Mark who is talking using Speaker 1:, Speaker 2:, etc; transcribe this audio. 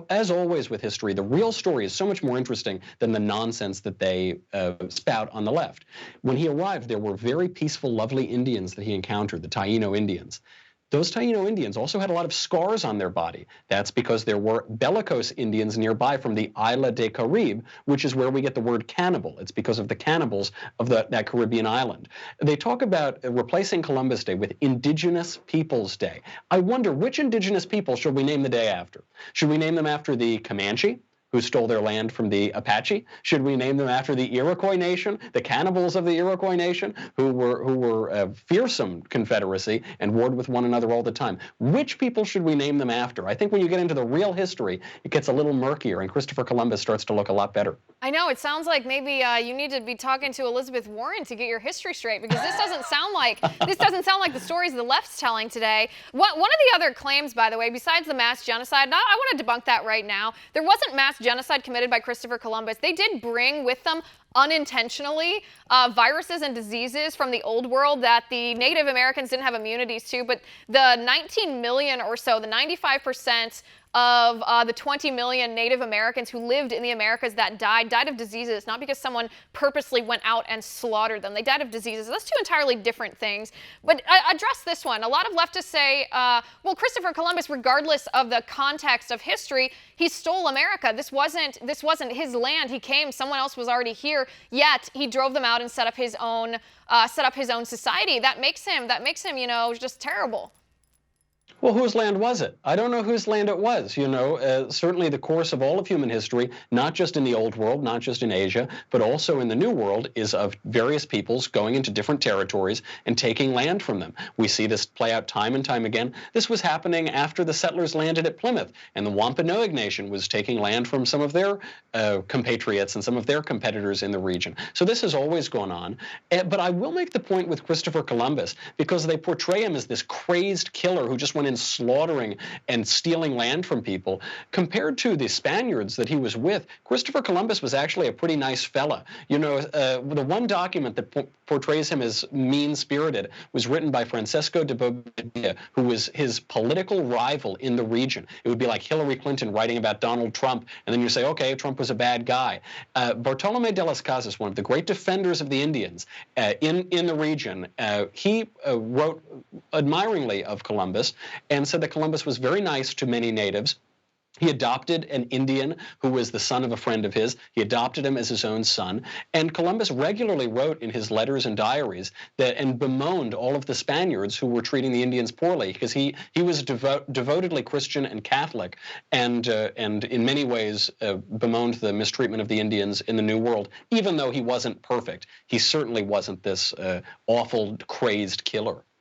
Speaker 1: As always with history, the real story is so much more interesting than the nonsense that they spout on the left. When he arrived, there were very peaceful, lovely Indians that he encountered, the Taino Indians. Those Taino Indians also had a lot of scars on their body. That's because there were bellicose Indians nearby from the Isla de Caribe, which is where we get the word cannibal. It's because of the cannibals of that Caribbean island. They talk about replacing Columbus Day with Indigenous Peoples Day. I wonder, which indigenous people should we name the day after? Should we name them after the Comanche, who stole their land from the Apache? Should we name them after the Iroquois nation, the cannibals of the Iroquois nation, who were a fearsome confederacy and warred with one another all the time? Which people should we name them after? I think when you get into the real history, it gets a little murkier, and Christopher Columbus starts to look a lot better.
Speaker 2: I know, it sounds like maybe you need to be talking to Elizabeth Warren to get your history straight, because this doesn't sound like the stories the left's telling today. One of the other claims, by the way, besides the mass genocide, and I want to debunk that right now, there wasn't mass genocide committed by Christopher Columbus. They did bring with them unintentionally viruses and diseases from the old world that the Native Americans didn't have immunities to, but the 19 million or so, the 95% of the 20 million Native Americans who lived in the Americas that died of diseases, not because someone purposely went out and slaughtered them. They died of diseases. That's two entirely different things. But address this one. A lot of leftists say, well, Christopher Columbus, regardless of the context of history, he stole America. This wasn't his land. He came. Someone else was already here. Yet he drove them out and set up his own society. That makes him, just terrible.
Speaker 1: Well, whose land was it? I don't know whose land it was. Certainly the course of all of human history, not just in the old world, not just in Asia, but also in the new world, is of various peoples going into different territories and taking land from them. We see this play out time and time again. This was happening after the settlers landed at Plymouth, and the Wampanoag Nation was taking land from some of their compatriots and some of their competitors in the region. So this has always gone on. But I will make the point with Christopher Columbus, because they portray him as this crazed killer who just went in slaughtering and stealing land from people. Compared to the Spaniards that he was with, Christopher Columbus was actually a pretty nice fella. The one document that portrays him as mean-spirited was written by Francesco de Bobadilla, who was his political rival in the region. It would be like Hillary Clinton writing about Donald Trump, and then you say, okay, Trump was a bad guy. Bartolome de las Casas, one of the great defenders of the Indians in the region, he wrote admiringly of Columbus, and said that Columbus was very nice to many natives. He adopted an Indian who was the son of a friend of his. He adopted him as his own son. And Columbus regularly wrote in his letters and diaries and bemoaned all of the Spaniards who were treating the Indians poorly, because he was devotedly Christian and Catholic, and in many ways bemoaned the mistreatment of the Indians in the New World. Even though he wasn't perfect, he certainly wasn't this awful, crazed killer.